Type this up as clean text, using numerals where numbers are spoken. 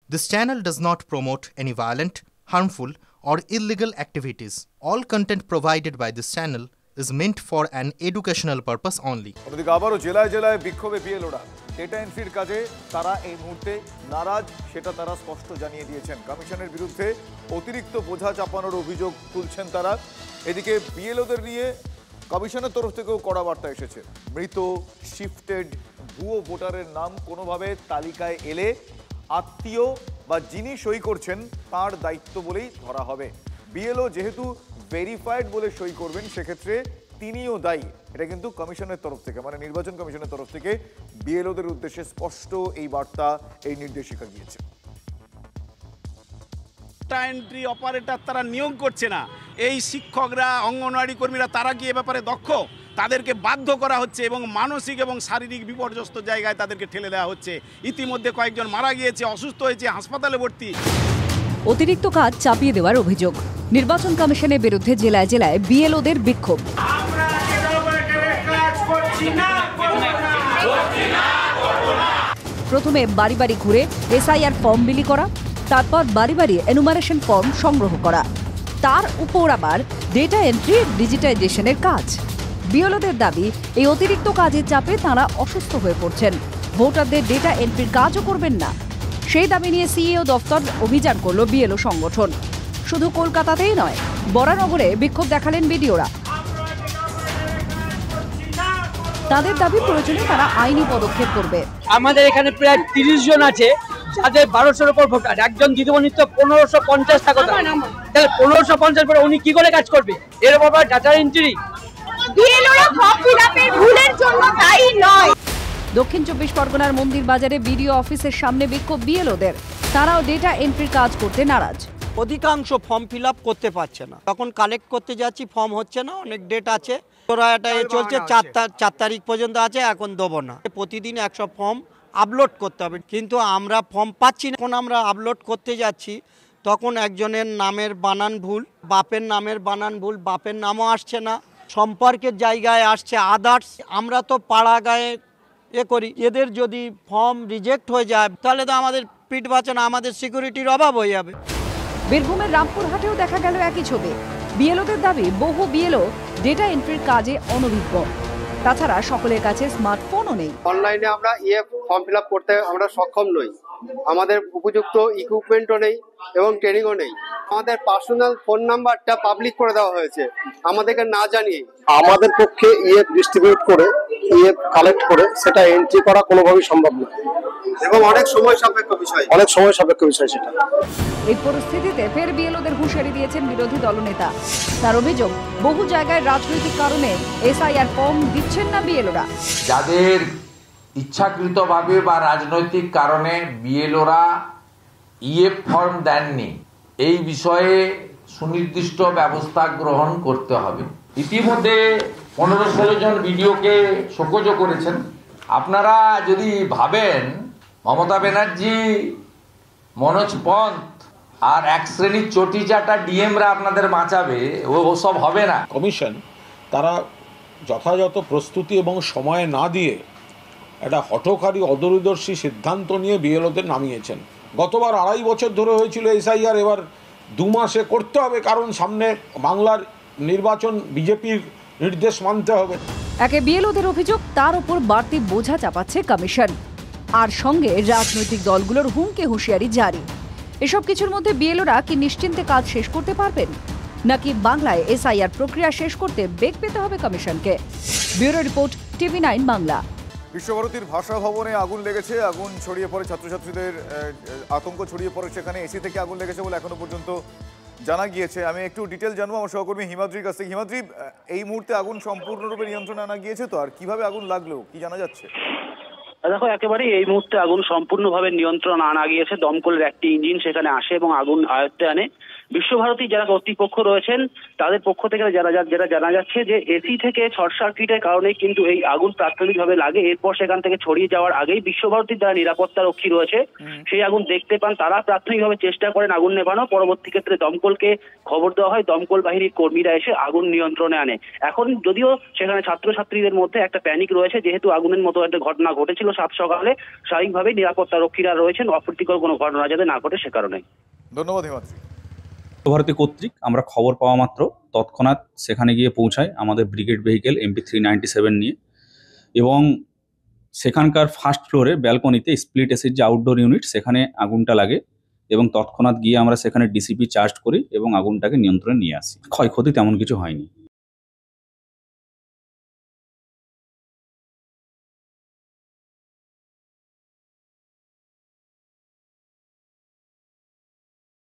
This channel does not promote any violent, harmful, or illegal activities. All content provided by this channel is meant for an educational purpose only. অন্যদিকে আবারও জেলায় জেলায় বিক্ষোভে বিএলওরা data এন্ট্রির কাজে তারা এই মুহূর্তে নারাজ, সেটা তারা স্পষ্ট জানিয়ে দিয়েছেন। কমিশনের বিরুদ্ধে অতিরিক্ত বোঝা চাপানোর অভিযোগ তুলছেন তারা। এদিকে বিএলওদের নিয়ে কমিশনের তরফ থেকেও কড়া বার্তা এসেছে। মৃত, শিফটেড, ভুয়ো ভোটারের নাম কোনোভাবে তালিকায় এলে আত্মীয় বা যিনি সই করছেন তার দায়িত্ব বলেই ধরা হবে। বিএলও যেহেতু ভেরিফাইড বলে সই করবেন, সেক্ষেত্রে তিনিও দায়ী। এটা কিন্তু কমিশনের তরফ থেকে, মানে নির্বাচন কমিশনের তরফ থেকে বিএলওদের উদ্দেশ্যে স্পষ্ট এই বার্তা, এই নির্দেশিকা গিয়েছে। ডেটা এন্ট্রি অপারেটর তারা নিয়োগ করছে না, এই শিক্ষকরা, অঙ্গনওয়াড়ি কর্মীরা তারা কি এ ব্যাপারে দক্ষ? তাদেরকে বাধ্য করা হচ্ছে এবং মানসিক এবং শারীরিক বিপর্যস্ত জায়গায় তাদেরকে ঠেলে দেওয়া হচ্ছে। ইতিমধ্যে কয়েকজন মারা গিয়েছে, অসুস্থ হয়েছে, হাসপাতালে ভর্তি। অতিরিক্ত কাজ চাপিয়ে দেওয়ার অভিযোগ। নির্বাচন কমিশনের বিরুদ্ধে জেলায় জেলায় বিএলওদের বিক্ষোভ। প্রথমে বাড়ি বাড়ি ঘুরে এসআইআর ফর্ম বিলি করা, তারপর বাড়ি বাড়ি এনুমারেশন ফর্ম সংগ্রহ করা, তার উপর আবার ডেটা এন্ট্রি ডিজিটাইজেশনের কাজ। বিএলওদের দাবি, এই অতিরিক্ত কাজের চাপে তাঁরা অসুস্থ হয়ে পড়ছেন, ভোটারদের ডেটা এন্ট্রির কাজও করবেন না। সেই দাবি নিয়ে সিইও দফতর অভিযান করল বিএলও সংগঠন। শুধু কলকাতাতেই নয়, বরানগরে বিক্ষোভ দেখালেন বিডিওরা। তাদের দাবি, প্রয়োজনে তারা আইনি পদক্ষেপ করবে। আমাদের এখানে প্রায় 30 জন আছে যাদের 1200-র উপর ভোটার। একজন দিদিমণি তো 1550 টাকা, তাহলে 1550 পরে উনি কি করে কাজ করবে? এর ব্যাপারে ডাটা এন্ট্রি বিএলওরা ফর্ম ফিলআপের ভুলের জন্য দায়ী নয়। দক্ষিণ 24 পরগনার মন্দির বাজারে বিডিও অফিসের সামনে বিক্ষোভ বিএলওদের। তারাও ডেটা এন্ট্রির কাজ করতে নারাজ। অধিকাংশ ফর্ম ফিল আপ করতে পারছে না, তখন কালেক্ট করতে যাচ্ছি, ফর্ম হচ্ছে না, অনেক ডেট আছে, তোরা এটা চলছে 4 তারিখ পর্যন্ত আছে, এখন দেবো না। প্রতিদিন 100 ফর্ম আপলোড করতে হবে, কিন্তু আমরা ফর্ম পাচ্ছি না। এখন আমরা আপলোড করতে যাচ্ছি, তখন একজনের নামের বানান ভুল, বাপের নামের বানান ভুল, বাপের নামও আসছে না, সম্পর্কের জায়গায় আসছে আদার্স। আমরা তো পাড়া গায়ে করি, এদের যদি ফর্ম রিজেক্ট হয়ে যায় তাহলে তো আমাদের পিঠ বাঁচে না, আমাদের সিকিউরিটির অভাব হয়ে যাবে। বীরভূমের রামপুরহাটেও দেখা গেল একই ছবি। বিএলওদের দাবি, বহু বিএলও ডেটা এন্ট্রির কাজে অনভিজ্ঞ। তাছাড়া সকলের কাছে স্মার্টফোনও নেই। অনলাইনে আমরা ফর্ম ফিল আপ করতে আমরা সক্ষম নই, আমাদের উপযুক্ত ইকুইপমেন্টও নেই এবং ট্রেনিংও নেই। আমাদের পার্সোনাল ফোন নাম্বারটা পাবলিক করে দেওয়া হয়েছে আমাদেরকে না জানিয়ে। আমাদের পক্ষে ডিস্ট্রিবিউট করে কালেক্ট করে সেটা এন্ট্রি করা কোনোভাবেই সম্ভব নয় এবং অনেক সময় সাপেক্ষ বিষয় সেটা। এই পরিস্থিতিতে ফের বিএলওদের হুঁশিয়ারি দিয়েছেন বিরোধী দলনেতা। তার অভিযোগ, বহু জায়গায় রাজনৈতিক কারণে এসআইআর ফর্ম দিচ্ছেন না বিএলওরা। যাদের ইচ্ছাকৃতভাবে বা রাজনৈতিক কারণে বিএলওরা ফর্ম দেননি, এই বিষয়ে সুনির্দিষ্ট ব্যবস্থা গ্রহণ করতে হবে। ইতিমধ্যে 15-16 জন বিডিওকে শোকজও করেছেন। আপনারা যদি ভাবেন মমতা ব্যানার্জি, মনোজ পন্থ আর এক শ্রেণীর চটিচাটা ডিএমরা আপনাদের বাঁচাবে, ওসব হবে না। কমিশন তারা যথাযথ প্রস্তুতি এবং সময় না দিয়ে একটা হঠকারী অদূরদর্শী সিদ্ধান্ত নিয়ে বিএলওদের নামিয়েছেন। গতবার 2.5 বছর ধরে হয়েছিল এসআইআর, এবার 2 মাসে করতে হবে, কারণ সামনে বাংলার নির্বাচন, বিজেপির নির্দেশ মানতে হবে। একে বিএলওদের অভিযোগ, তার উপর বাড়তি বোঝা চাপাচ্ছে কমিশন, আর সঙ্গে রাজনৈতিক দলগুলোর হুমকি হুঁশিয়ারি জারি। এসব কিছুর মধ্যে বিএলওরা কি নিশ্চিন্তে কাজ শেষ করতে পারবেন, নাকি বাংলায় এসআইআর প্রক্রিয়া শেষ করতে বেগ পেতে হবে কমিশনকে? Bureau report, TV9 Bangla. বিশ্বভারতীর ভাষা ভবনে আগুন লেগেছে, আগুন ছড়িয়ে পড়ে, ছাত্রছাত্রীদের আতঙ্ক ছড়িয়ে পড়ে, সেখানে এসি থেকে আগুন লেগেছে বলে এখনো পর্যন্ত জানা গিয়েছে। আমি একটু ডিটেল জানবো আমার সহকর্মী হিমাদ্রির কাছ থেকে। হিমাদ্রি, এই মুহূর্তে আগুন সম্পূর্ণরূপে নিয়ন্ত্রণে আনা গিয়েছে তো? আর কিভাবে আগুন লাগলো, কি জানা যাচ্ছে? দেখো, একেবারে এই মুহূর্তে আগুন সম্পূর্ণভাবে নিয়ন্ত্রণ আনা গিয়েছে। দমকলের একটি ইঞ্জিন সেখানে আসে এবং আগুন আয়ত্তে আনে। বিশ্বভারতী যারা কর্তৃপক্ষ রয়েছেন তাদের পক্ষ থেকে যেটা জানা যাচ্ছে যে এসি থেকে শর্ট সার্কিটের কারণে কিন্তু এই আগুন প্রাথমিকভাবে লাগে। এরপর সেখান থেকে ছড়িয়ে যাওয়ার আগেই বিশ্বভারতীর যারা নিরাপত্তা রক্ষী রয়েছে সেই আগুন দেখতে পান, তারা প্রাথমিকভাবে চেষ্টা করেন আগুন নেভানো। পরবর্তী ক্ষেত্রে দমকলকে খবর দেওয়া হয়, দমকল বাহিনীর কর্মীরা এসে আগুন নিয়ন্ত্রণে আনে। এখন যদিও সেখানে ছাত্রছাত্রীদের মধ্যে একটা প্যানিক রয়েছে, যেহেতু আগুনের মতো একটা ঘটনা ঘটেছিল ছিল সাত সকালে। স্বাভাবিকভাবেই নিরাপত্তা রক্ষীরা রয়েছেন, অপ্রীতিকর কোনো ঘটনা যাতে না ঘটে সে কারণে। ধন্যবাদ হিমাদ্রি। ভারতী কর্তৃক আমরা খবর পাওয়া মাত্র তৎক্ষণাৎ সেখানে গিয়ে পৌঁছায় আমাদের ব্রিগেড ভেহিকেল MP-397 নিয়ে, এবং সেখানকার ফার্স্ট ফ্লোরে ব্যালকনিতে স্প্লিট এসির যে আউটডোর ইউনিট সেখানে আগুনটা লাগে, এবং তৎক্ষণাৎ গিয়ে আমরা সেখানে ডিসিপি চার্জ করি এবং আগুনটাকে নিয়ন্ত্রণে নিয়ে আসি। ক্ষয়ক্ষতি তেমন কিছু হয়নি।